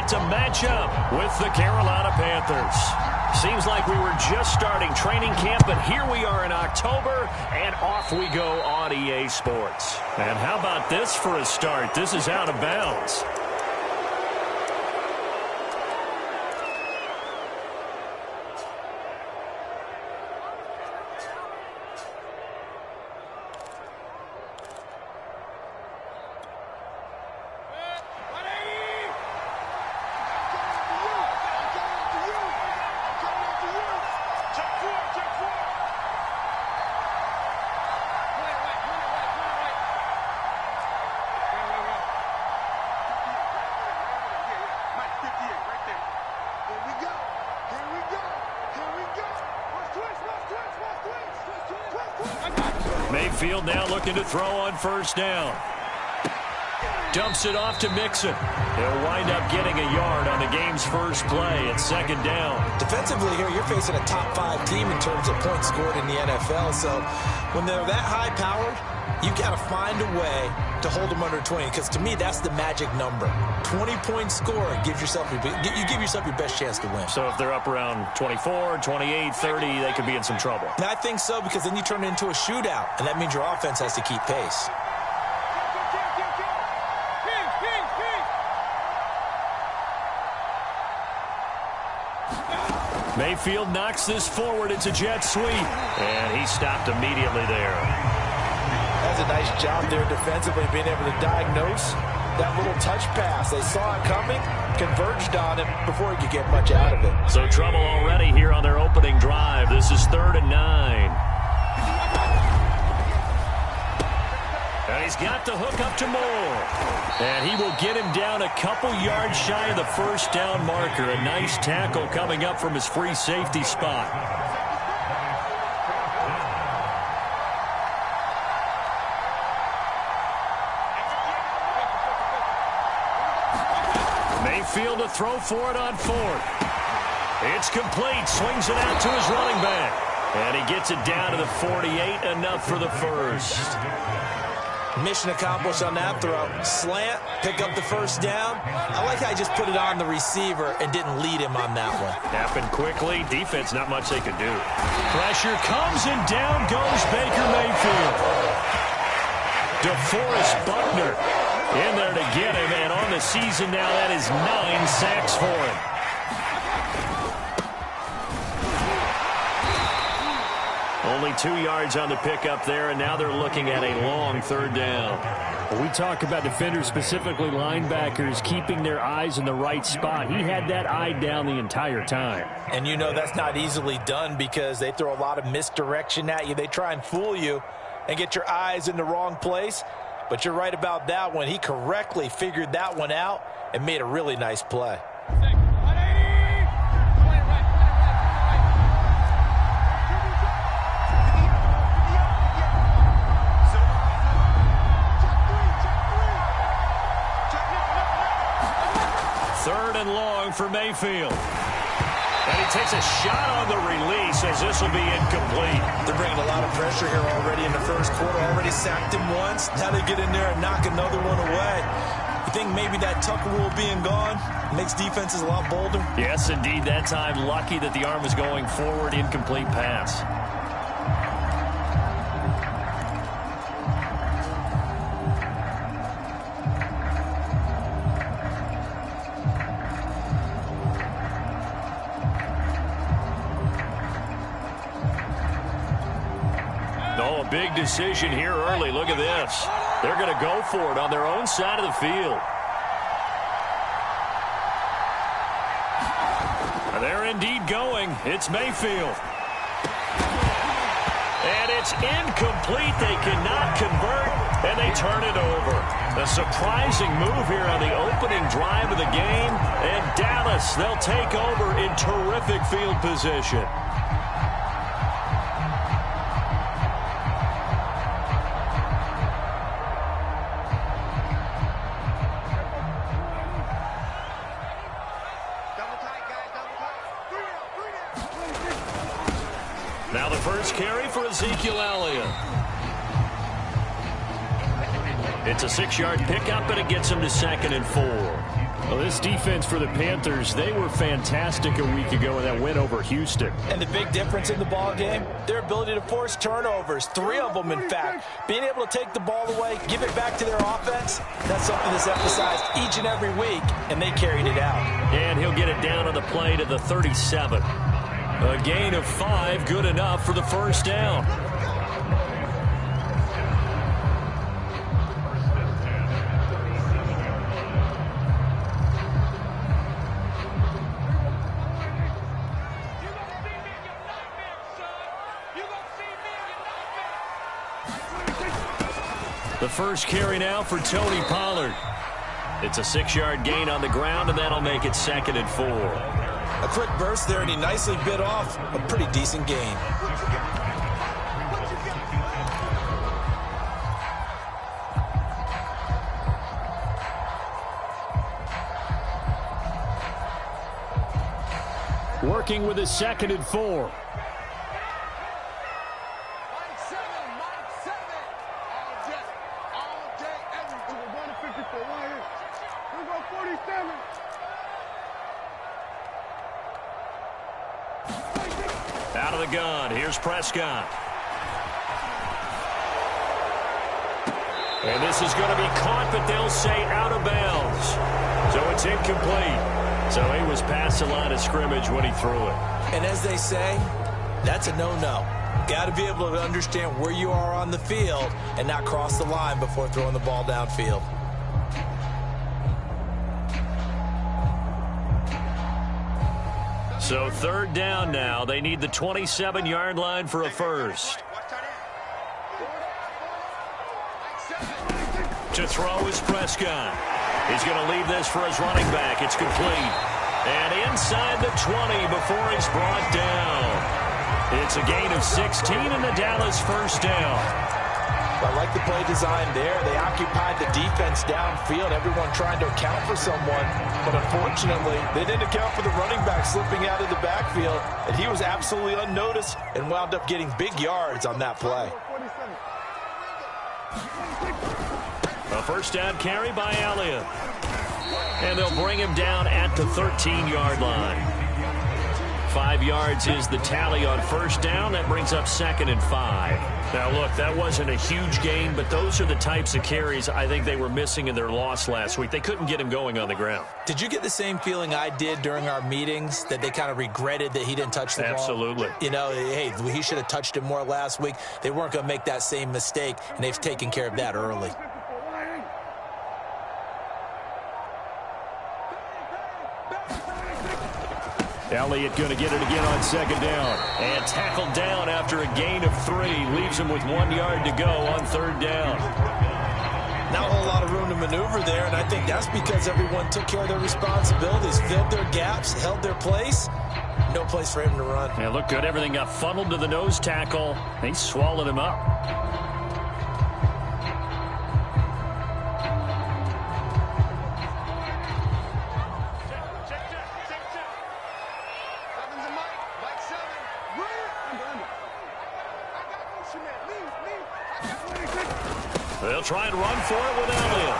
to match up with the Carolina Panthers. Seems like we were just starting training camp, but here we are in October, and off we go on EA Sports. And how about this for a start? This is out of bounds. Mayfield now looking to throw on first down. Dumps it off to Mixon. He'll wind up getting a yard on the game's first play at second down. Defensively here, you're facing a top 5 team in terms of points scored in the NFL. So when they're that high-powered, you got to find a way to hold them under 20. Because to me, that's the magic number. 20-point score gives yourself you give yourself your best chance to win. So if they're up around 24, 28, 30, they could be in some trouble. And I think so, because then you turn it into a shootout, and that means your offense has to keep pace. Mayfield knocks this forward. It's a jet sweep. And he stopped immediately there. That's a nice job there defensively, being able to diagnose that little touch pass. They saw it coming, converged on it before he could get much out of it. So trouble already here on their opening drive. This is 3rd and 9. And he's got the hook up to Moore. And he will get him down a couple yards shy of the first down marker. A nice tackle coming up from his free safety spot. Mayfield to throw for it on 4th. It's complete. Swings it out to his running back. And he gets it down to the 48. Enough for the first. Mission accomplished on that throw. Slant, pick up the first down. I like how he just put it on the receiver and didn't lead him on that one. Happened quickly. Defense, not much they could do. Pressure comes, and down goes Baker Mayfield. DeForest Buckner in there to get him, and on the season now, that is 9 sacks for him. Only 2 yards on the pickup there, and now they're looking at a long 3rd down. When we talk about defenders, specifically linebackers, keeping their eyes in the right spot. He had that eye down the entire time. And you know that's not easily done because they throw a lot of misdirection at you. They try and fool you and get your eyes in the wrong place. But you're right about that one. He correctly figured that one out and made a really nice play. For Mayfield. And he takes a shot on the release as this will be incomplete. They're bringing a lot of pressure here already in the first quarter. Already sacked him once. Now they get in there and knock another one away. You think maybe that Tucker rule being gone makes defenses a lot bolder? Yes, indeed. That time lucky that the arm was going forward. Incomplete pass. Big decision here early. Look at this. They're going to go for it on their own side of the field. They're indeed going. It's Mayfield. And it's incomplete. They cannot convert, and they turn it over. A surprising move here on the opening drive of the game. And Dallas, they'll take over in terrific field position. Now the first carry for Ezekiel Elliott. It's a 6-yard pickup, and it gets him to 2nd and 4. Well, this defense for the Panthers, they were fantastic a week ago in that win over Houston. And the big difference in the ball game, their ability to force turnovers, 3 of them, in fact. Being able to take the ball away, give it back to their offense, that's something that's emphasized each and every week, and they carried it out. And he'll get it down on the play to the 37. A gain of 5, good enough for the first down. The first carry now for Tony Pollard. It's a 6-yard gain on the ground, and that'll make it 2nd and 4. A quick burst there, and he nicely bit off a pretty decent gain. Working with a 2nd and 4. Out of the gun, here's Prescott. And this is going to be caught, but they'll say out of bounds. So it's incomplete. So he was past the line of scrimmage when he threw it. And as they say, that's a no-no. Got to be able to understand where you are on the field and not cross the line before throwing the ball downfield. So 3rd down now. They need the 27-yard line for a first. To throw is Prescott. He's going to leave this for his running back. It's complete. And inside the 20 before he's brought down. It's a gain of 16 and the Dallas first down. I like the play design there. They occupied the defense downfield, everyone trying to account for someone. But unfortunately, they didn't account for the running back slipping out of the backfield. And he was absolutely unnoticed and wound up getting big yards on that play. A first down carry by Elliott. And they'll bring him down at the 13-yard line. 5 yards is the tally on first down. That brings up 2nd and 5. Now, look, that wasn't a huge gain, but those are the types of carries I think they were missing in their loss last week. They couldn't get him going on the ground. Did you get the same feeling I did during our meetings, that they kind of regretted that he didn't touch the ball? Absolutely. You know, hey, he should have touched it more last week. They weren't going to make that same mistake, and they've taken care of that early. Elliott going to get it again on 2nd down. And tackled down after a gain of 3. Leaves him with 1 yard to go on 3rd down. Not a whole lot of room to maneuver there, and I think that's because everyone took care of their responsibilities, filled their gaps, held their place. No place for him to run. Yeah, looked good. Everything got funneled to the nose tackle. They swallowed him up. They'll try and run for it with Elliott.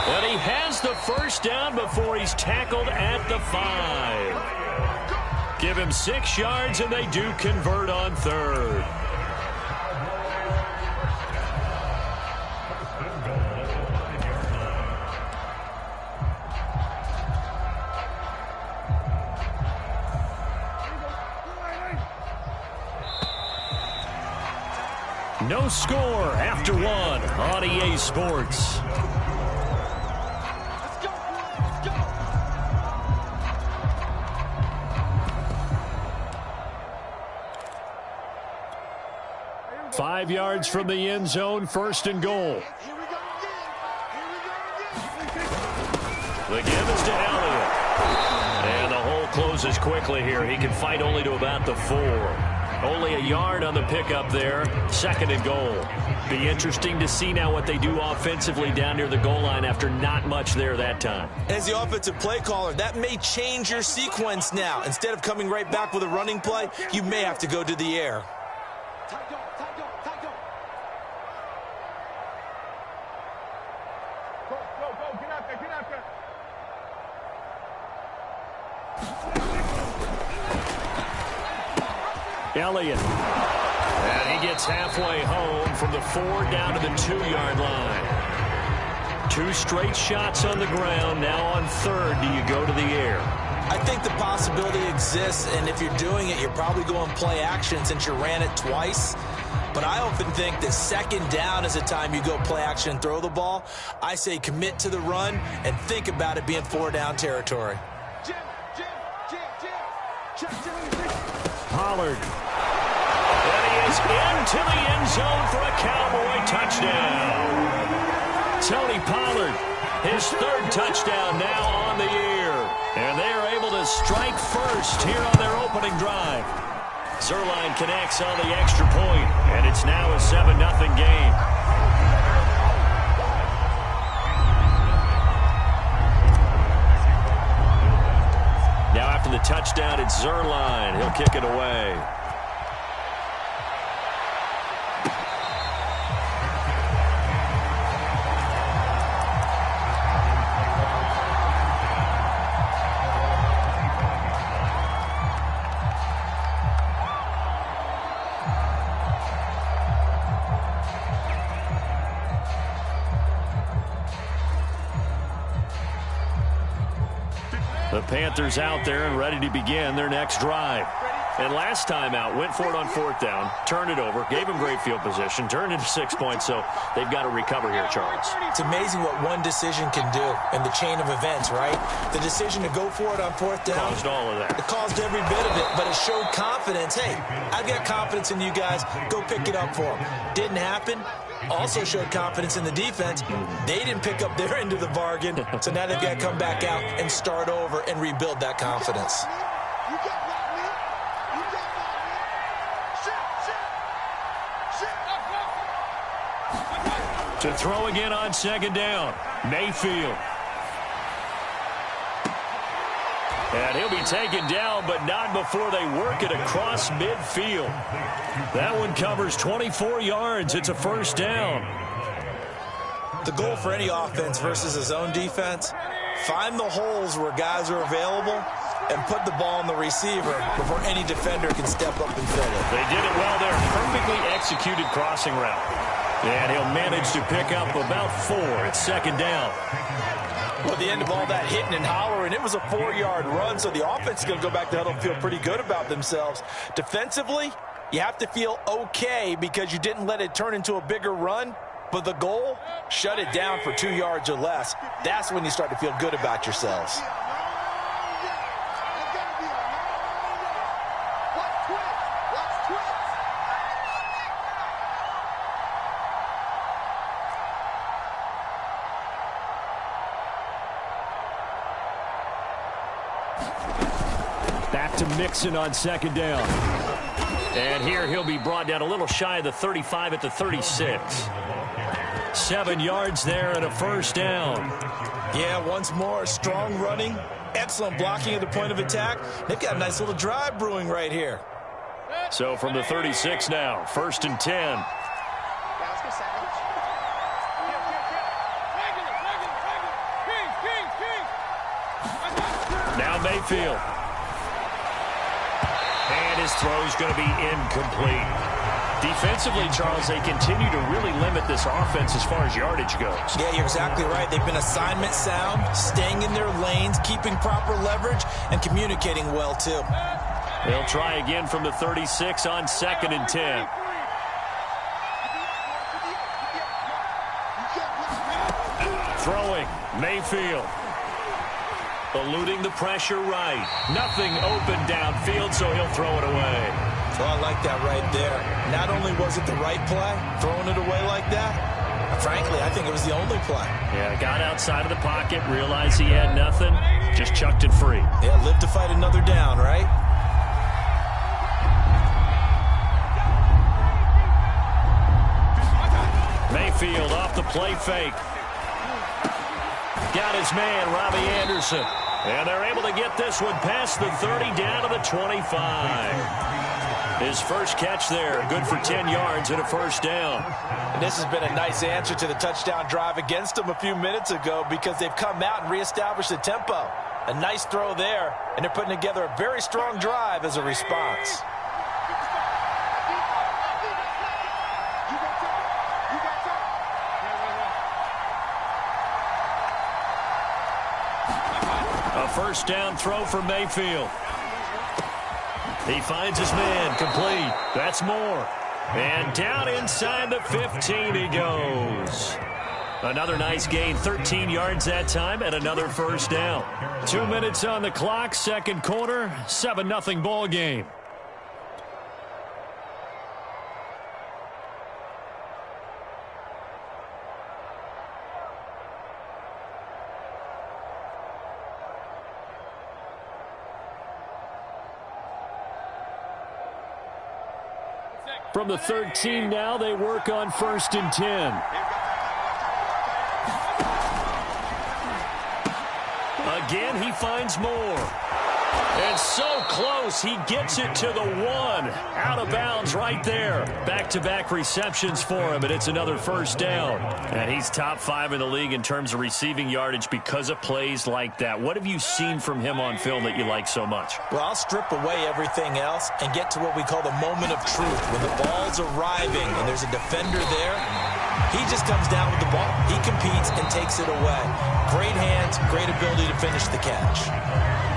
And he has the first down before he's tackled at the 5. Give him 6 yards, and they do convert on 3rd. No score after 1 on EA Sports. Let's go. 5 yards from the end zone, 1st and goal. The give is to Elliott. And the hole closes quickly here. He can fight only to about the 4. Only a yard on the pickup there. 2nd and goal. Be interesting to see now what they do offensively down near the goal line after not much there that time. As the offensive play caller, that may change your sequence now. Instead of coming right back with a running play, you may have to go to the air. Elliott. And he gets halfway home from the 4 down to the 2-yard line. 2 straight shots on the ground. Now on 3rd, do you go to the air? I think the possibility exists, and if you're doing it, you're probably going play action since you ran it twice. But I often think that 2nd down is the time you go play action and throw the ball. I say commit to the run and think about it being 4-down territory. Pollard. And he is into the end zone for a Cowboy touchdown. Tony Pollard, his 3rd touchdown now on the year. And they are able to strike first here on their opening drive. Zuerlein connects on the extra point, and it's now a 7-0 game. Now after the touchdown, it's Zuerlein. He'll kick it away. The Panthers out there and ready to begin their next drive. And last time out, went for it on 4th down, turned it over, gave him great field position, turned into 6 points, so they've got to recover here, Charles. It's amazing what one decision can do in the chain of events, right? The decision to go for it on 4th down. Caused all of that. It caused every bit of it, but it showed confidence. Hey, I've got confidence in you guys. Go pick it up for them. Didn't happen. Also showed confidence in the defense. They didn't pick up their end of the bargain, so now they've got to come back out and start over and rebuild that confidence. To throw again on 2nd down, Mayfield. And he'll be taken down, but not before they work it across midfield. That one covers 24 yards. It's a 1st down. The goal for any offense versus a zone defense, find the holes where guys are available and put the ball on the receiver before any defender can step up and fill it. They did it well there. Perfectly executed crossing route. And he'll manage to pick up about 4. It's 2nd down. Well, at the end of all that hitting and hollering, it was a 4-yard run, so the offense is going to go back to huddle and feel pretty good about themselves. Defensively, you have to feel okay because you didn't let it turn into a bigger run, but the goal, shut it down for 2 yards or less. That's when you start to feel good about yourselves. Back to Mixon on 2nd down. And here he'll be brought down a little shy of the 35 at the 36. 7 yards there and a 1st down. Yeah, once more, strong running, excellent blocking at the point of attack. They've got a nice little drive brewing right here. So from the 36 now, 1st and 10. Now Mayfield. And his throw's going to be incomplete. Defensively, Charles, they continue to really limit this offense as far as yardage goes. Yeah, you're exactly right. They've been assignment sound, staying in their lanes, keeping proper leverage, and communicating well, too. They'll try again from the 36 on 2nd and 10. Throwing, Mayfield. Eluding the pressure right. Nothing open downfield, so he'll throw it away. Oh, I like that right there. Not only was it the right play, throwing it away like that, frankly, I think it was the only play. Yeah, got outside of the pocket, realized he had nothing, just chucked it free. Yeah, live to fight another down, right? Mayfield off the play fake. Got his man, Robbie Anderson. And they're able to get this one past the 30 down to the 25. His first catch there, good for 10 yards and a 1st down. And this has been a nice answer to the touchdown drive against them a few minutes ago because they've come out and reestablished the tempo. A nice throw there, and they're putting together a very strong drive as a response. A first down throw for Mayfield. He finds his man, complete. That's Moore. And down inside the 15 he goes. Another nice gain, 13 yards that time, and another first down. 2 minutes on the clock, second quarter, 7-0 ball game. From the 13 now, they work on 1st and 10. Again, he finds Moore. And so close, he gets it to the 1. Out of bounds right there. Back-to-back receptions for him, and it's another first down. And he's top 5 in the league in terms of receiving yardage because of plays like that. What have you seen from him on film that you like so much? Well, I'll strip away everything else and get to what we call the moment of truth. When the ball's arriving and there's a defender there, he just comes down with the ball. He competes and takes it away. Great hands, great ability to finish the catch.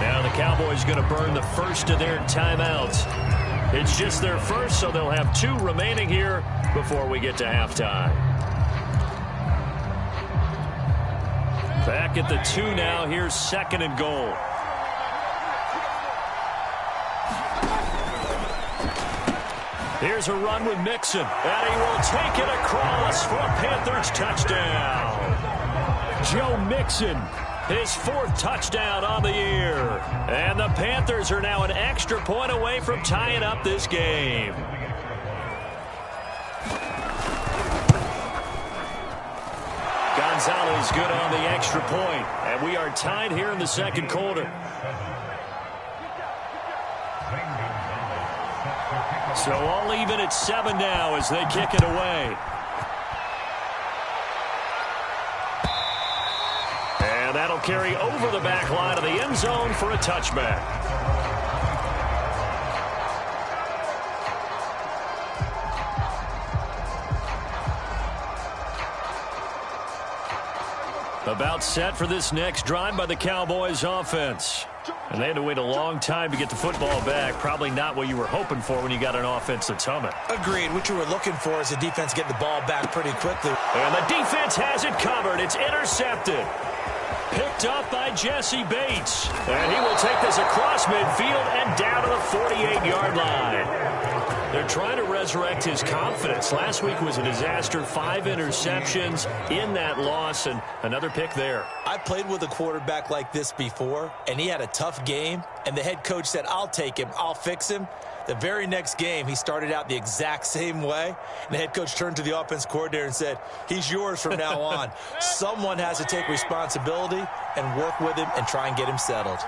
Now the Cowboys going to burn the first of their timeouts. It's just their first, so they'll have 2 remaining here before we get to halftime. Back at the 2 now. Here's 2nd and goal. Here's a run with Mixon, and he will take it across for a Panthers touchdown. Joe Mixon, his 4th touchdown on the year. And the Panthers are now an extra point away from tying up this game. Gonzalez good on the extra point, and we are tied here in the second quarter. So all even at 7 now as they kick it away. And that'll carry over the back line of the end zone for a touchback. About set for this next drive by the Cowboys offense. And they had to wait a long time to get the football back. Probably not what you were hoping for when you got an offense that's humming. Agreed. What you were looking for is the defense get the ball back pretty quickly. And the defense has it covered. It's intercepted. Picked up by Jesse Bates. And he will take this across midfield and down to the 48-yard line. They're trying to resurrect his confidence. Last week was a disaster. 5 interceptions in that loss, and another pick there. I played with a quarterback like this before, and he had a tough game, and the head coach said, I'll take him, I'll fix him. The very next game, he started out the exact same way, and the head coach turned to the offense coordinator and said, he's yours from now on. Someone has to take responsibility and work with him and try and get him settled.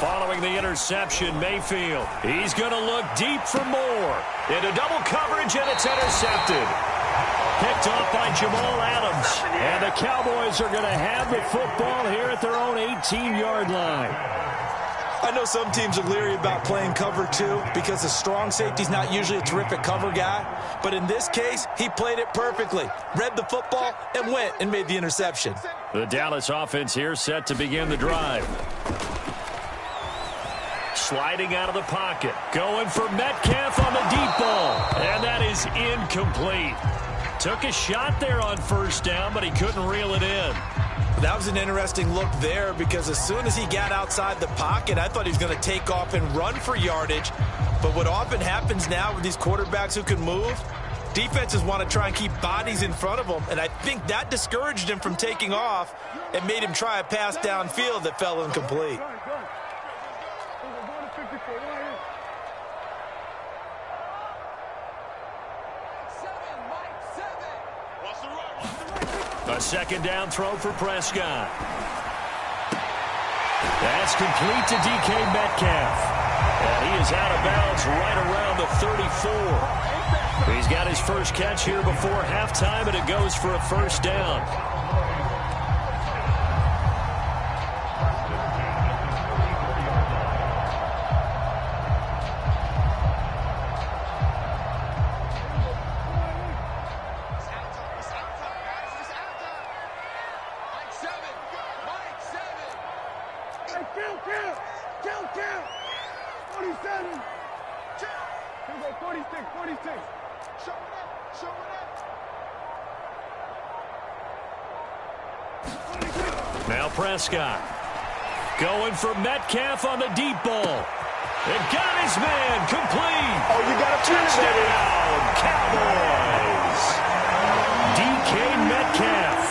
Following the interception, Mayfield. He's going to look deep for Moore. Into double coverage, and it's intercepted. Picked off by Jamal Adams. And the Cowboys are going to have the football here at their own 18-yard line. I know some teams are leery about playing cover 2 because the strong safety's not usually a terrific cover guy. But in this case, he played it perfectly. Read the football and went and made the interception. The Dallas offense here set to begin the drive. Sliding out of the pocket. Going for Metcalf on the deep ball. And that is incomplete. Took a shot there on first down, but he couldn't reel it in. That was an interesting look there because as soon as he got outside the pocket, I thought he was going to take off and run for yardage. But what often happens now with these quarterbacks who can move, defenses want to try and keep bodies in front of them. And I think that discouraged him from taking off and made him try a pass downfield that fell incomplete. A second down throw for Prescott. That's complete to DK Metcalf. And he is out of bounds right around the 34. He's got his first catch here before halftime, and it goes for a first down. Count. 47. Here we go, 46. Show it up. Now Prescott going for Metcalf on the deep ball. And got his man complete. Oh, you got to touchdown, Cowboys. DK Metcalf,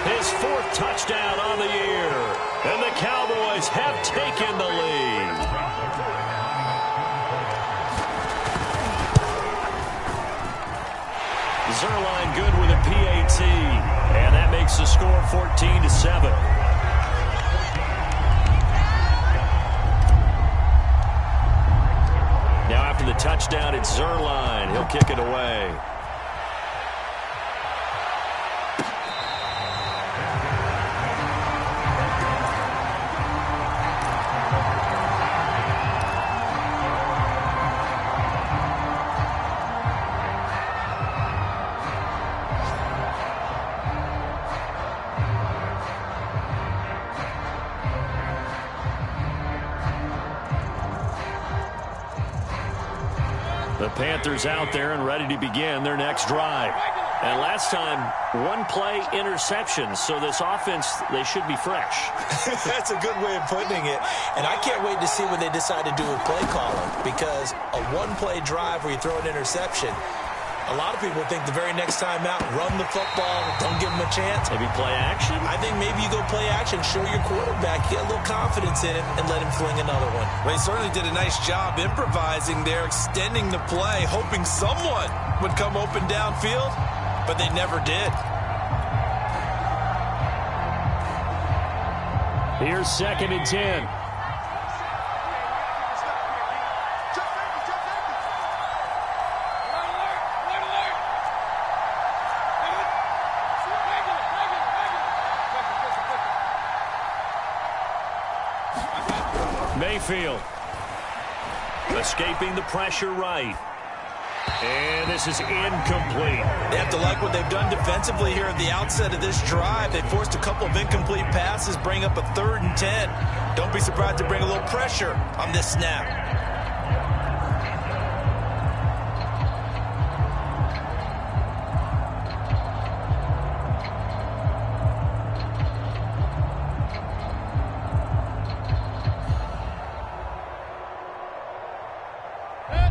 his 4th touchdown on the year. And the Cowboys have taken the lead. Zuerlein good with a PAT. And that makes the score 14-7. Now after the touchdown, it's Zuerlein. He'll kick it away. The Panthers out there and ready to begin their next drive. And last time, 1-play interception. So this offense, they should be fresh. That's a good way of putting it. And I can't wait to see what they decide to do with play calling. Because a 1-play drive where you throw an interception, a lot of people think the very next time out, run the football, don't give them a chance. Maybe play action? I think maybe you go play action, show your quarterback, get a little confidence in it, and let him fling another one. Well, he certainly did a nice job improvising there, extending the play, hoping someone would come open downfield, but they never did. Here's 2nd and 10. Mayfield escaping the pressure right. And this is incomplete. They have to like what they've done defensively here at the outset of this drive. They forced a couple of incomplete passes, bring up a 3rd and 10. Don't be surprised to bring a little pressure on this snap.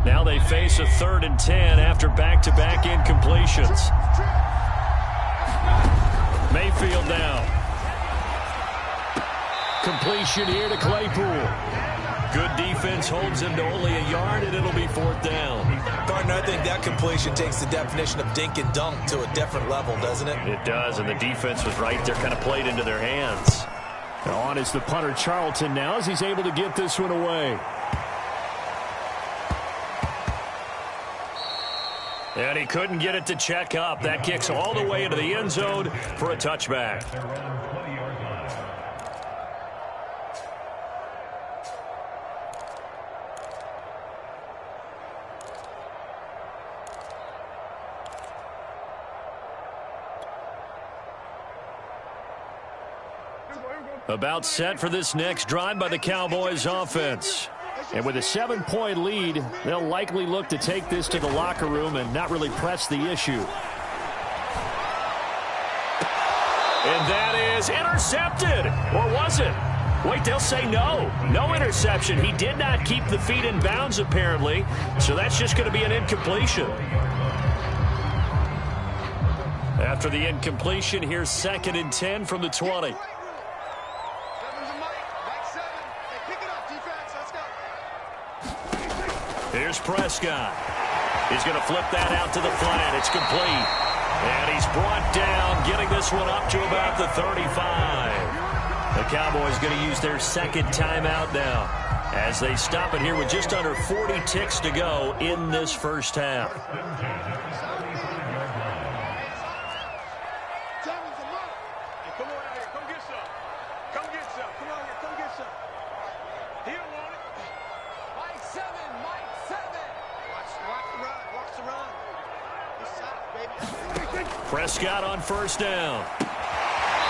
Now they face a 3rd and 10 after back-to-back incompletions. Mayfield now. Completion here to Claypool. Good defense holds him to only a yard, and it'll be 4th down. Partner, I think that completion takes the definition of dink and dunk to a different level, doesn't it? It does, and the defense was right there, kind of played into their hands. On is the punter Charlton now as he's able to get this one away. And he couldn't get it to check up. That kicks all the way into the end zone for a touchback. About set for this next drive by the Cowboys offense. And with a 7-point lead, they'll likely look to take this to the locker room and not really press the issue. And that is intercepted. Or was it? Wait, they'll say no. No interception. He did not keep the feet in bounds, apparently. So that's just going to be an incompletion. After the incompletion, here's 2nd and 10 from the 20. Here's Prescott. He's going to flip that out to the flat. It's complete. And he's brought down, getting this one up to about the 35. The Cowboys going to use their 2nd timeout now as they stop it here with just under 40 ticks to go in this first half. Prescott on 1st down.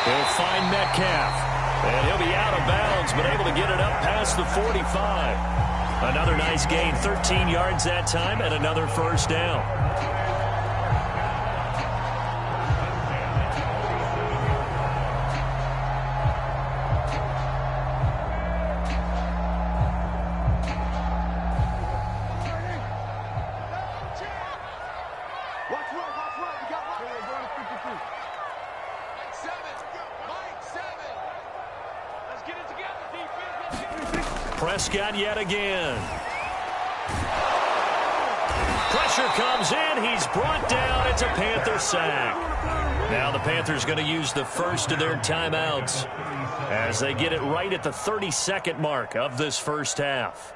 He'll find Metcalf. And he'll be out of bounds, but able to get it up past the 45. Another nice gain, 13 yards that time, and another first down. Prescott yet again. Pressure comes in. He's brought down. It's a Panther sack. Now the Panthers going to use the first of their timeouts as they get it right at the 30-second mark of this first half.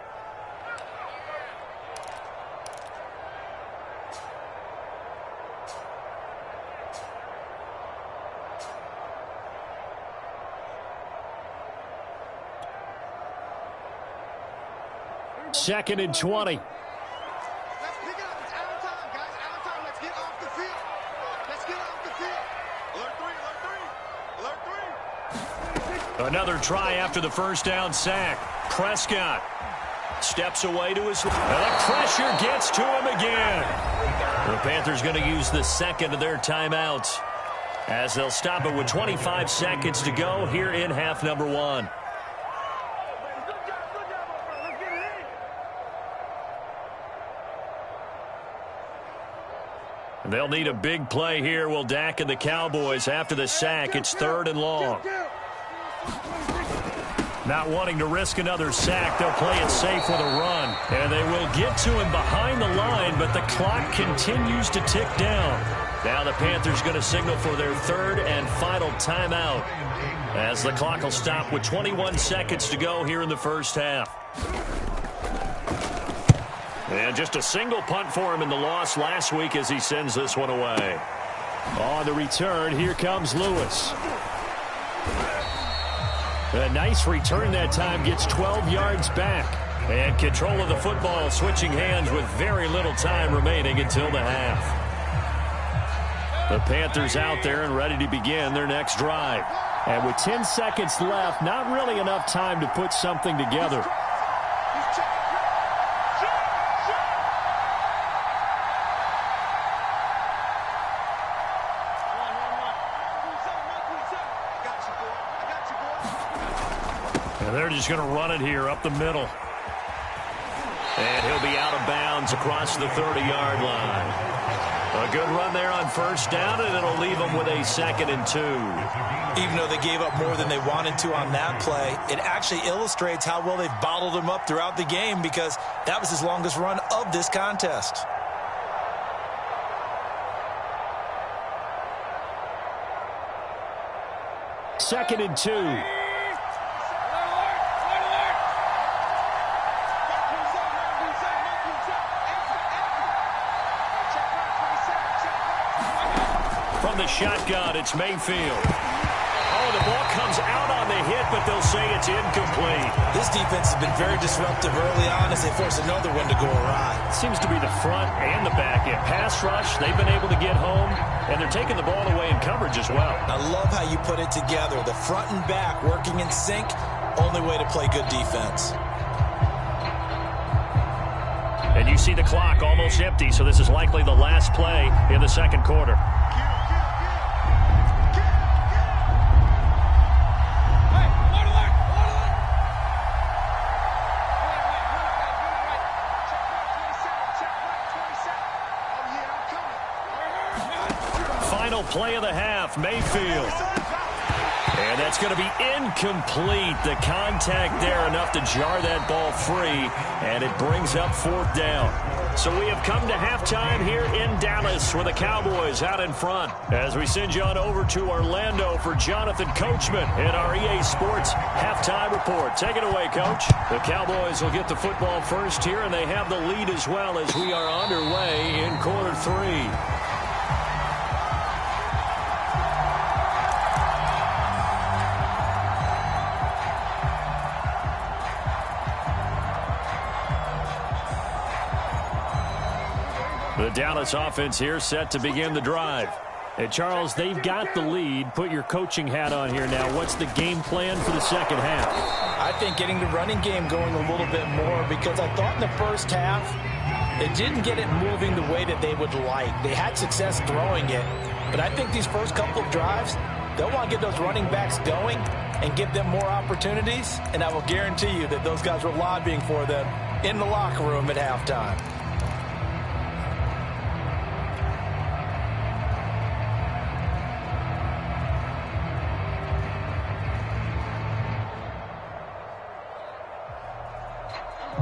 Second and 20. Let's pick it up. It's out of time, guys. Out of time. Let's get off the field. Let's get off the field. Alert 3, alert 3, alert 3. Another try after the first down sack. Prescott steps away to his... And the pressure gets to him again. The Panthers going to use the second of their timeouts as they'll stop it with 25 seconds to go here in half number one. They'll need a big play here. Will Dak and the Cowboys after the sack. It's third and long. Not wanting to risk another sack, they'll play it safe with a run. And they will get to him behind the line, but the clock continues to tick down. Now the Panthers going to signal for their third and final timeout as the clock will stop with 21 seconds to go here in the first half. And just a single punt for him in the loss last week as he sends this one away. On the return, here comes Lewis. A nice return that time, gets 12 yards back. And control of the football switching hands with very little time remaining until the half. The Panthers out there and ready to begin their next drive. And with 10 seconds left, not really enough time to put something together. They're just going to run it here up the middle. And he'll be out of bounds across the 30-yard line. A good run there on first down, and it'll leave them with a 2nd and 2. Even though they gave up more than they wanted to on that play, it actually illustrates how well they've bottled him up throughout the game because that was his longest run of this contest. Second and 2. From the shotgun, it's Mayfield. Oh, the ball comes out on the hit, but they'll say it's incomplete. This defense has been very disruptive early on as they force another one to go awry. Seems to be the front and the back end. Pass rush, they've been able to get home, and they're taking the ball away in coverage as well. I love how you put it together. The front and back working in sync, only way to play good defense. And you see the clock almost empty, so this is likely the last play in the second quarter. Final play of the half, Mayfield. And that's going to be incomplete. The contact there enough to jar that ball free, and it brings up 4th down. So we have come to halftime here in Dallas with the Cowboys out in front. As we send you on over to Orlando for Jonathan Coachman in our EA Sports halftime report. Take it away, Coach. The Cowboys will get the football first here, and they have the lead as well as we are underway in quarter 3. The Dallas offense here set to begin the drive. And Charles, they've got the lead. Put your coaching hat on here now. What's the game plan for the second half? I think getting the running game going a little bit more, because I thought in the first half they didn't get it moving the way that they would like. They had success throwing it, but I think these first couple of drives, they'll want to get those running backs going and give them more opportunities, and I will guarantee you that those guys were lobbying for them in the locker room at halftime.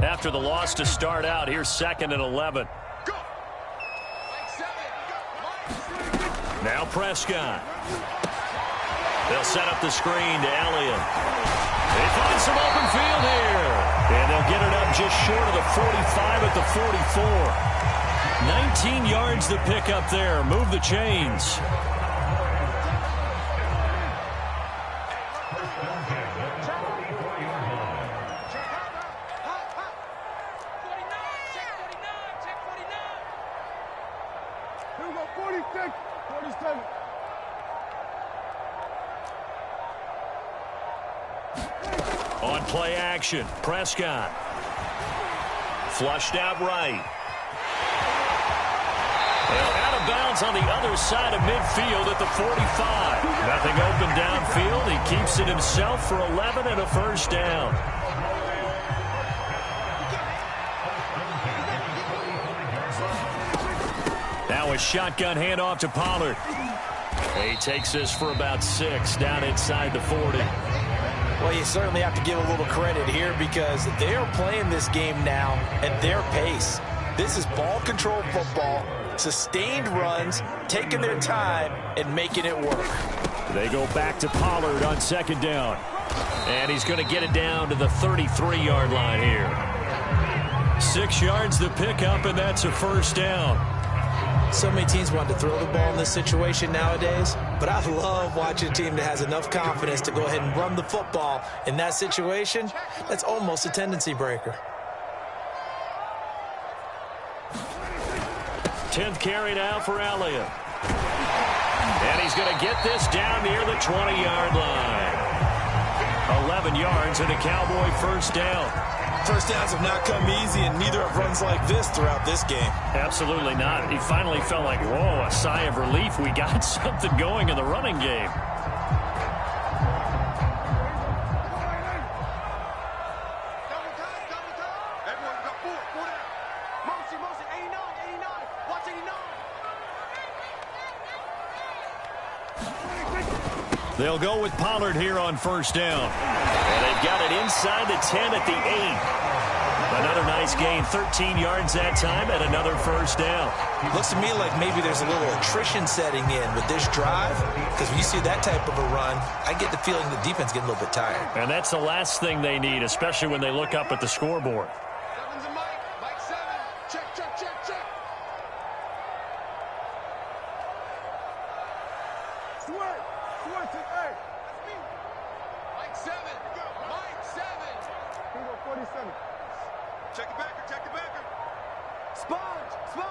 After the loss to start out, here's 2nd and 11. Now Prescott. They'll set up the screen to Elliott. They find some open field here. And they'll get it up just short of the 45 at the 44. 19 yards to pick up there. Move the chains. On play action, Prescott. Flushed out right. Well, out of bounds on the other side of midfield at the 45. Nothing open downfield. He keeps it himself for 11 and a first down. Now a shotgun handoff to Pollard. He takes this for about 6 down inside the 40. Well, you certainly have to give a little credit here, because they are playing this game now at their pace. This is ball control football, sustained runs, taking their time and making it work. They go back to Pollard on 2nd down. And he's going to get it down to the 33-yard line here. 6 yards to pick up, and that's a first down. So many teams want to throw the ball in this situation nowadays, but I love watching a team that has enough confidence to go ahead and run the football. In that situation, that's almost a tendency breaker. 10th carry now for Elliott. And he's going to get this down near the 20-yard line. 11 yards and a Cowboy first down. First downs have not come easy, and neither have runs like this throughout this game. Absolutely not. He finally felt like, whoa, a sigh of relief. We got something going in the running game. Double time. Everyone got 4 down. Motion, 89, watch 89. They'll go with Pollard here on first down. And they've got it inside the 10 at the 8. Another nice gain, 13 yards that time, and another first down. Looks to me like maybe there's a little attrition setting in with this drive, because when you see that type of a run, I get the feeling the defense getting a little bit tired. And that's the last thing they need, especially when they look up at the scoreboard. 7's a Mike 7. Check. Swear to hey. That's me. Mike 7. Mike 7. Bingo 47. Check the backer. Sponge. No.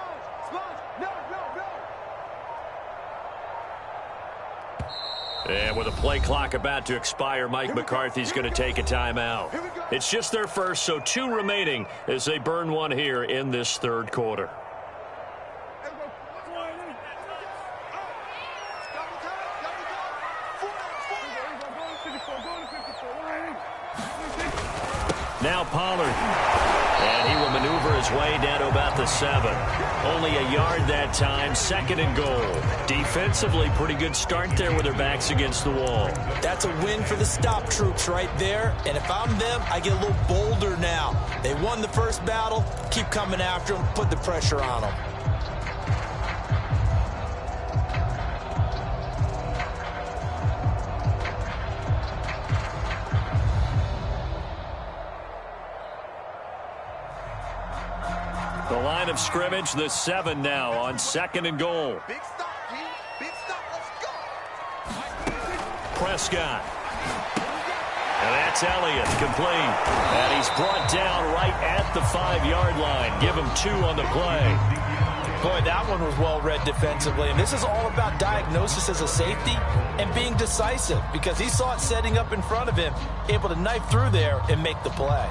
And with a play clock about to expire, Mike McCarthy's going to take a timeout. It's just their first, so 2 remaining as they burn one here in this third quarter. Now Pollard. And he will maneuver his way down to about the 7. Only a yard that time, 2nd and goal. Defensively, pretty good start there with their backs against the wall. That's a win for the stop troops right there. And if I'm them, I get a little bolder now. They won the first battle. Keep coming after them. Put the pressure on them. The line of scrimmage, the 7 now on 2nd and goal. Big stop, G. Big stop. Let's go. Prescott. And that's Elliott, complete. And he's brought down right at the 5-yard line. Give him 2 on the play. Boy, that one was well read defensively. And this is all about diagnosis as a safety and being decisive, because he saw it setting up in front of him, able to knife through there and make the play.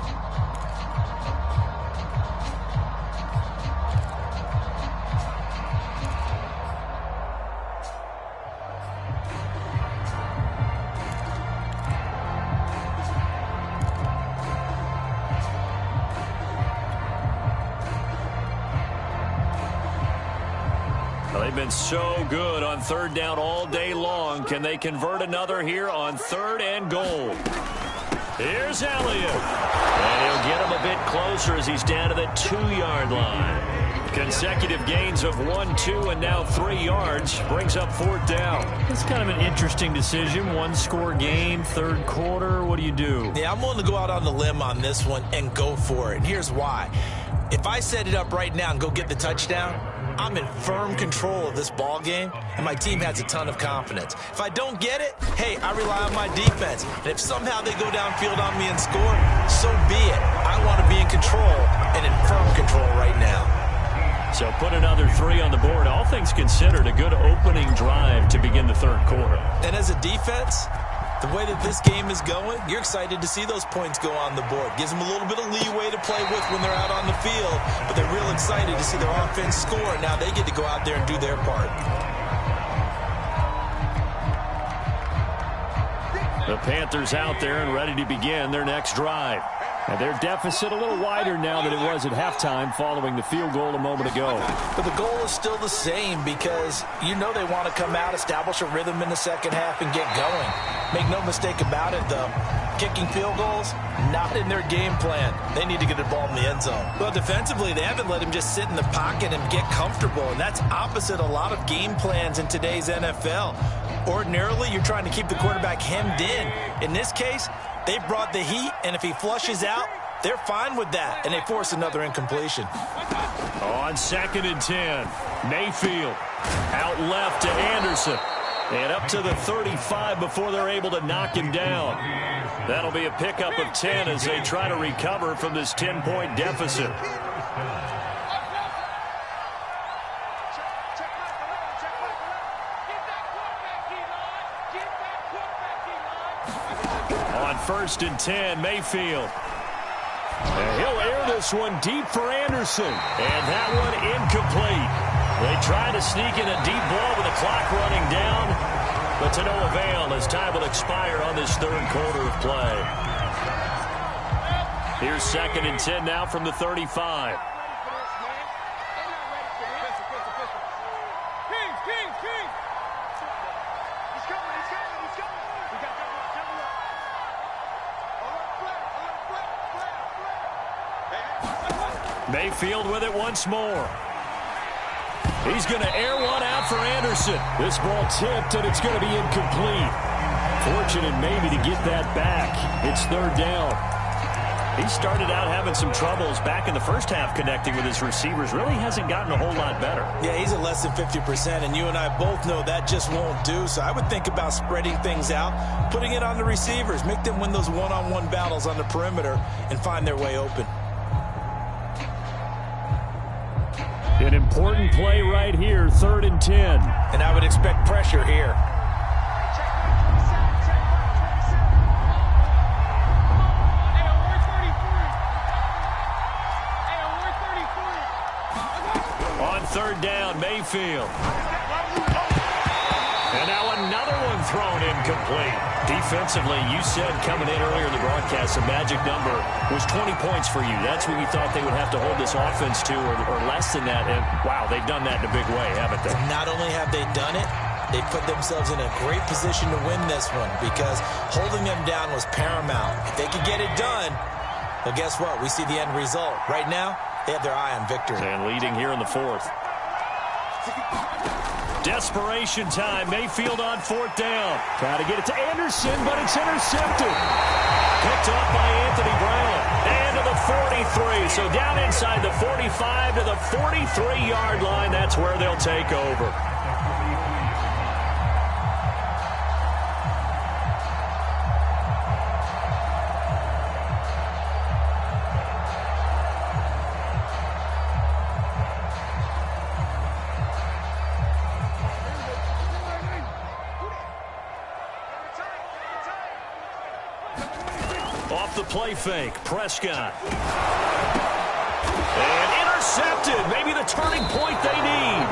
They've been so good on third down all day long. Can they convert another here on 3rd and goal? Here's Elliott. And he'll get him a bit closer as he's down to the 2-yard line. Consecutive gains of 1, 2, and now 3 yards. Brings up 4th down. It's kind of an interesting decision. 1-score game, 3rd quarter. What do you do? Yeah, I'm willing to go out on the limb on this one and go for it. And here's why. If I set it up right now and go get the touchdown, I'm in firm control of this ball game, and my team has a ton of confidence. If I don't get it, hey, I rely on my defense. And if somehow they go downfield on me and score, so be it. I want to be in control and in firm control right now. So put another 3 on the board. All things considered, a good opening drive to begin the 3rd quarter. And as a defense, the way that this game is going, you're excited to see those points go on the board. Gives them a little bit of leeway to play with when they're out on the field, but they're real excited to see their offense score. Now they get to go out there and do their part. The Panthers out there and ready to begin their next drive. And their deficit a little wider now than it was at halftime following the field goal a moment ago. But the goal is still the same, because you know they want to come out, establish a rhythm in the second half, and get going. Make no mistake about it, though. Kicking field goals, not in their game plan. They need to get the ball in the end zone. Well, defensively, they haven't let him just sit in the pocket and get comfortable, and that's opposite a lot of game plans in today's NFL. Ordinarily, you're trying to keep the quarterback hemmed in. In this case, they brought the heat, and if he flushes out, they're fine with that, and they force another incompletion. On 2nd and 10, Mayfield out left to Anderson. And up to the 35 before they're able to knock him down. That'll be a pickup of 10 as they try to recover from this 10-point deficit. On 1st and 10, Mayfield. And he'll air this one deep for Anderson. And that one incomplete. They try to sneak in a deep ball with the clock running down, but to no avail as time will expire on this 3rd quarter of play. Here's 2nd and 10 now from the 35. Mayfield with it once more. He's going to air one out for Anderson. This ball tipped, and it's going to be incomplete. Fortunate maybe to get that back. It's 3rd down. He started out having some troubles back in the first half connecting with his receivers. Really hasn't gotten a whole lot better. Yeah, he's at less than 50%, and you and I both know that just won't do. So I would think about spreading things out, putting it on the receivers, make them win those one-on-one battles on the perimeter, and find their way open. An important play right here, 3rd and 10. And I would expect pressure here. On 3rd down, Mayfield. And now another one thrown incomplete. Defensively, you said coming in earlier in the broadcast, the magic number was 20 points for you. That's what you thought they would have to hold this offense to, or less than that. And, wow, they've done that in a big way, haven't they? Not only have they done it, they put themselves in a great position to win this one, because holding them down was paramount. If they could get it done, well, guess what? We see the end result. Right now, they have their eye on victory. And leading here in the 4th. Desperation time. Mayfield on 4th down. Try to get it to Anderson, but it's intercepted. Picked off by Anthony Brown. And to the 43. So down inside the 45 to the 43-yard line. That's where they'll take over. Off the play fake, Prescott. And intercepted. Maybe the turning point they need.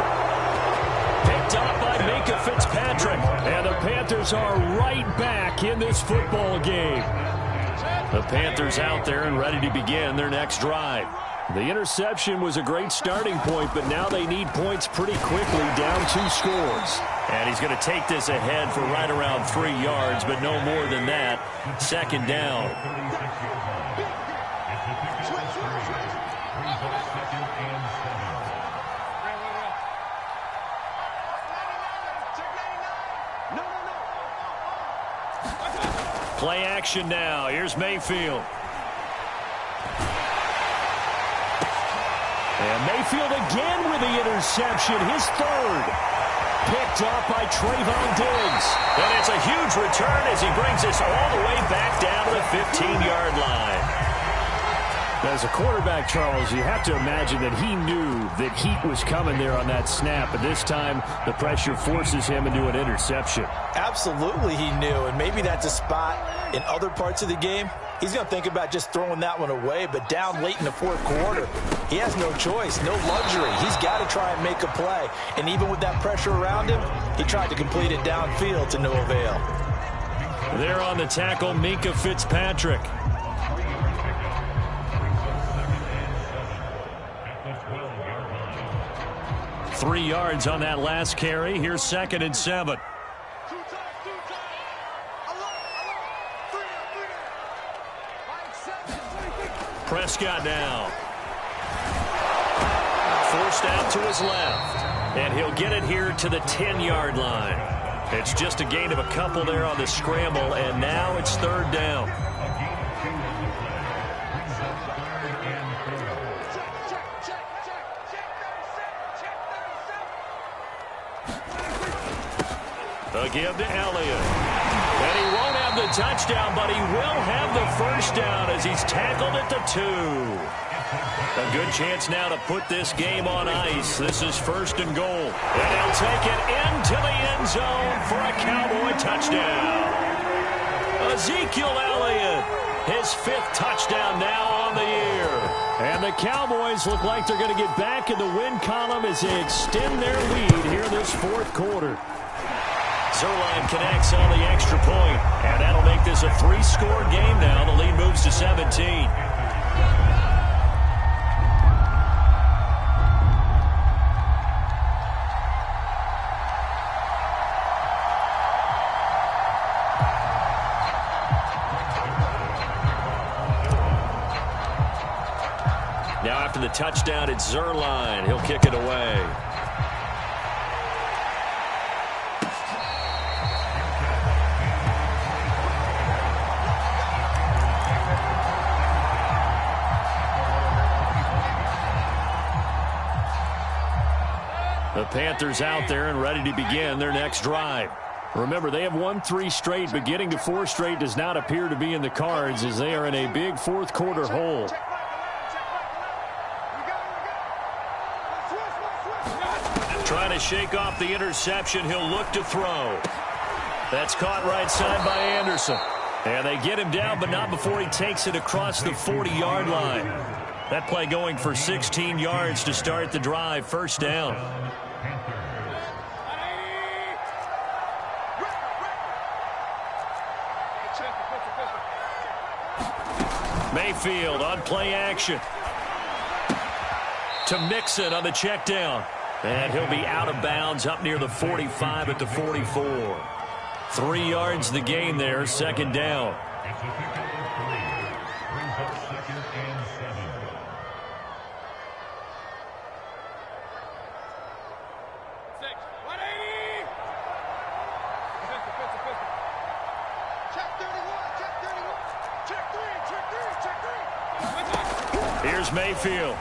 Picked up by Minkah Fitzpatrick. And the Panthers are right back in this football game. The Panthers out there and ready to begin their next drive. The interception was a great starting point, but now they need points pretty quickly, down 2 scores. And he's going to take this ahead for right around 3 yards, but no more than that. Second down. Play action now. Here's Mayfield. And Mayfield again with the interception, his third. Picked up by Trayvon Diggs. And it's a huge return as he brings us all the way back down to the 15-yard line. As a quarterback, Charles, you have to imagine that he knew that heat was coming there on that snap. But this time, the pressure forces him into an interception. Absolutely he knew, and maybe that's a spot in other parts of the game. He's going to think about just throwing that one away, but down late in the 4th quarter, he has no choice, no luxury. He's got to try and make a play. And even with that pressure around him, he tried to complete it downfield to no avail. There on the tackle, Minkah Fitzpatrick. Three yards on that last carry. Here's 2nd and 7. Prescott now. Forced out to his left. And he'll get it here to the 10-yard line. It's just a gain of a couple there on the scramble, and now it's 3rd down. Again to Elliott. And he won't have the touchdown, but he will have the first down as he's tackled at the 2. A good chance now to put this game on ice. This is 1st and goal. And he'll take it into the end zone for a Cowboy touchdown. Ezekiel Elliott, his 5th touchdown now on the year. And the Cowboys look like they're going to get back in the win column as they extend their lead here in this 4th quarter. Zuerlein connects on the extra point, and that'll make this a 3-score game now. The lead moves to 17. Now after the touchdown, it's Zuerlein. He'll kick it away. The Panthers out there and ready to begin their next drive. Remember, they have won 3 straight, but getting to 4 straight does not appear to be in the cards as they are in a big 4th quarter hole. Trying to shake off the interception. He'll look to throw. That's caught right side by Anderson. And they get him down, but not before he takes it across the 40-yard line. That play going for 16 yards to start the drive. First down. Mayfield on play action. To Mixon on the check down. And he'll be out of bounds up near the 45 at the 44. 3 yards the gain there, 2nd down. Here's Mayfield.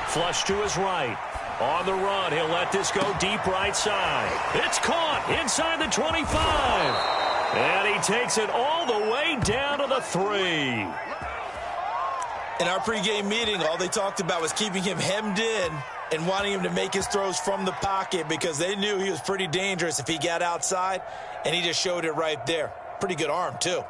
Flush to his right. On the run, he'll let this go deep right side. It's caught inside the 25. And he takes it all the way down to the 3. In our pregame meeting, all they talked about was keeping him hemmed in and wanting him to make his throws from the pocket because they knew he was pretty dangerous if he got outside, and he just showed it right there. Pretty good arm, too.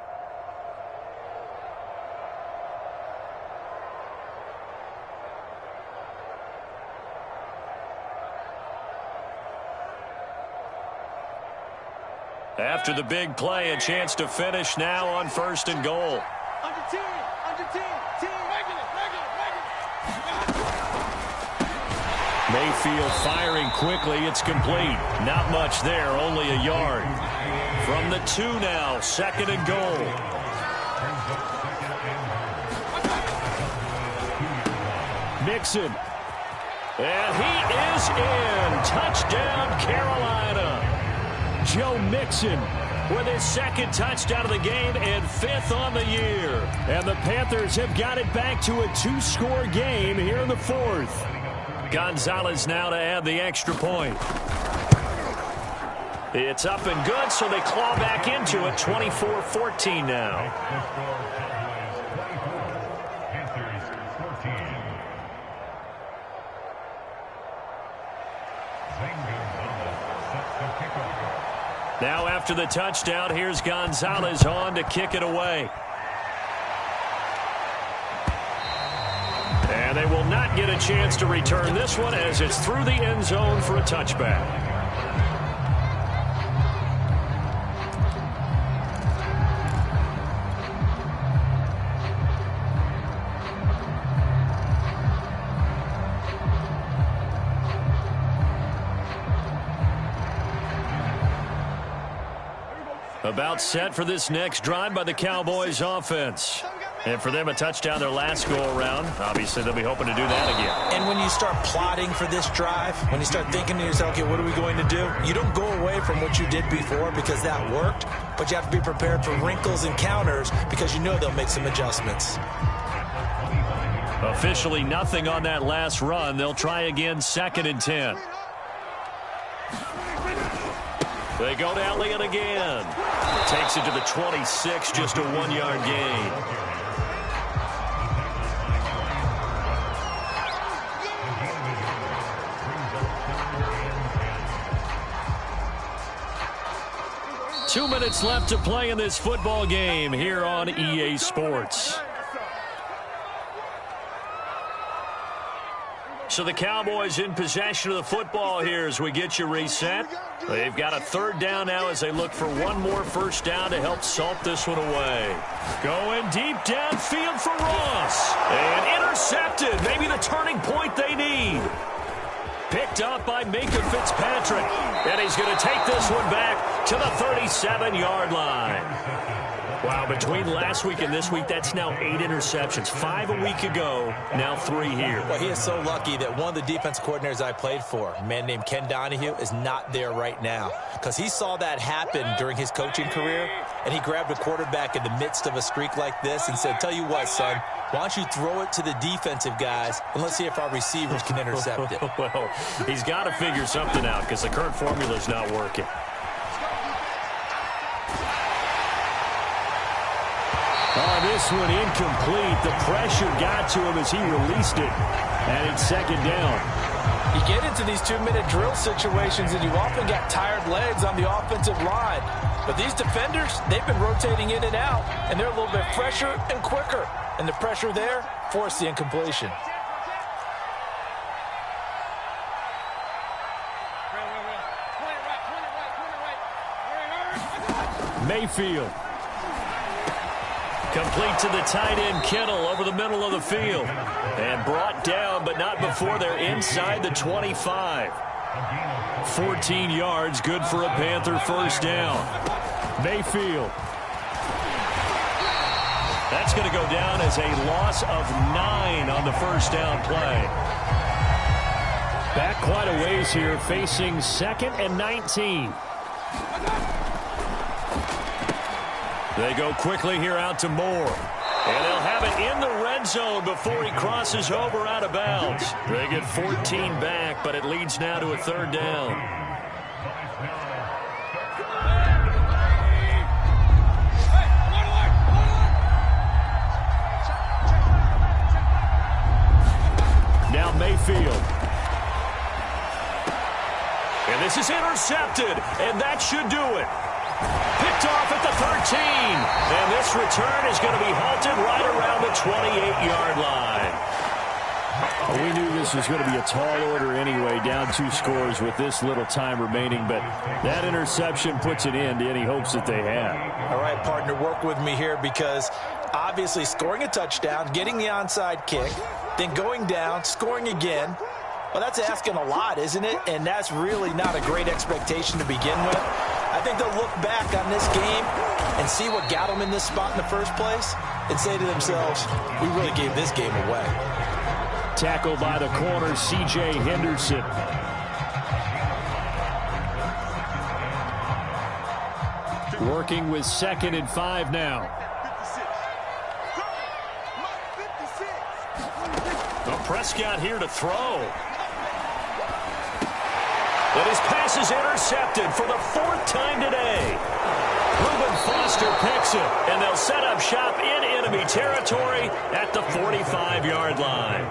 After the big play, a chance to finish now on 1st and goal. Under 10, regular. Mayfield firing quickly. It's complete. Not much there, only a yard. From the 2 now, 2nd and goal. Mixon. And he is in. Touchdown, Carolina. Joe Mixon with his 2nd touchdown of the game and 5th on the year. And the Panthers have got it back to a 2-score game here in the 4th. Gonzalez now to add the extra point. It's up and good, so they claw back into it. 24-14 now. Now after the touchdown, here's Gonzalez on to kick it away. And they will not get a chance to return this one as it's through the end zone for a touchback. About set for this next drive by the Cowboys offense. And for them, a touchdown their last go-around. Obviously, they'll be hoping to do that again. And when you start plotting for this drive, when you start thinking to yourself, okay, what are we going to do? You don't go away from what you did before because that worked, but you have to be prepared for wrinkles and counters because you know they'll make some adjustments. Officially nothing on that last run. They'll try again, 2nd and 10. They go to Elliott again. Takes it to the 26, just a 1-yard gain. Two minutes left to play in this football game here on EA Sports. So the Cowboys in possession of the football here as we get you reset. They've got a 3rd down now as they look for one more 1st down to help salt this one away. Going deep downfield for Ross. And intercepted. Maybe the turning point they need. Picked up by Minkah Fitzpatrick. And he's going to take this one back to the 37-yard line. Wow, between last week and this week, that's now 8 interceptions. 5 a week ago, now 3 here. Well, he is so lucky that one of the defense coordinators I played for, a man named Ken Donahue, is not there right now. Because he saw that happen during his coaching career, and he grabbed a quarterback in the midst of a streak like this and said, tell you what, son, why don't you throw it to the defensive guys, and let's see if our receivers can intercept it. Well, he's got to figure something out because the current formula is not working. Oh, this one incomplete. The pressure got to him as he released it. And it's 2nd down. You get into these 2-minute drill situations, and you often got tired legs on the offensive line. But these defenders, they've been rotating in and out, and they're a little bit fresher and quicker. And the pressure there forced the incompletion. Mayfield. Complete to the tight end, Kittle, over the middle of the field. And brought down, but not before they're inside the 25. 14 yards, good for a Panther 1st down. Mayfield. That's going to go down as a loss of 9 on the 1st down play. Back quite a ways here, facing 2nd and 19. They go quickly here out to Moore. And they'll have it in the red zone before he crosses over out of bounds. They get 14 back, but it leads now to a 3rd down. Now Mayfield. And this is intercepted, and that should do it. Picked off at the 13. And this return is going to be halted right around the 28-yard line. Well, we knew this was going to be a tall order anyway, down 2 scores with this little time remaining, but that interception puts an end to any hopes that they had. All right, partner, work with me here because obviously scoring a touchdown, getting the onside kick, then going down, scoring again, well, that's asking a lot, isn't it? And that's really not a great expectation to begin with. I think they'll look back on this game and see what got them in this spot in the first place and say to themselves, we really gave this game away. Tackled by the corner, C.J. Henderson. Working with 2nd and 5 now. Well, Prescott here to throw. But his pass is intercepted for the 4th time today. Reuben Foster picks it, and they'll set up shop in enemy territory at the 45-yard line.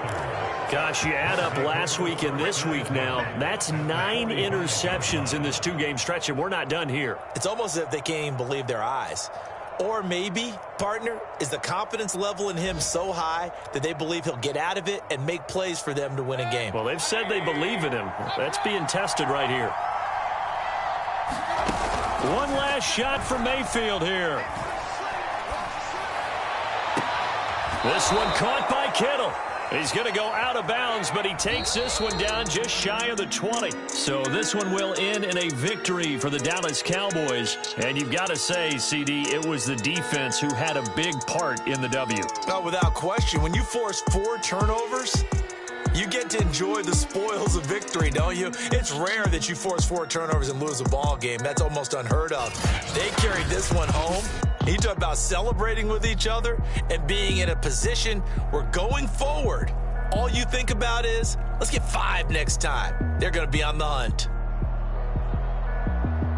Gosh, you add up last week and this week now, that's 9 interceptions in this 2-game stretch, and we're not done here. It's almost as if they can't even believe their eyes. Or maybe, partner, is the confidence level in him so high that they believe he'll get out of it and make plays for them to win a game. Well, they've said they believe in him. That's being tested right here. One last shot for Mayfield here. This one caught by Kittle. He's going to go out of bounds, but he takes this one down just shy of the 20. So this one will end in a victory for the Dallas Cowboys. And you've got to say, CD, it was the defense who had a big part in the W. Oh, without question. When you force 4 turnovers, you get to enjoy the spoils of victory, don't you? It's rare that you force 4 turnovers and lose a ball game. That's almost unheard of. They carried this one home. You talk about celebrating with each other and being in a position where going forward, all you think about is, let's get 5 next time. They're going to be on the hunt.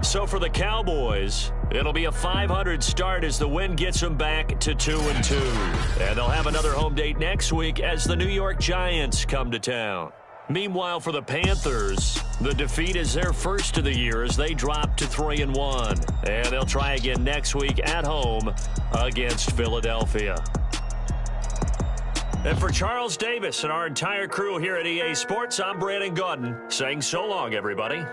So for the Cowboys, it'll be a .500 start as the win gets them back to 2-2. And they'll have another home date next week as the New York Giants come to town. Meanwhile, for the Panthers, the defeat is their first of the year as they drop to 3-1. And they'll try again next week at home against Philadelphia. And for Charles Davis and our entire crew here at EA Sports, I'm Brandon Gaudin saying so long, everybody.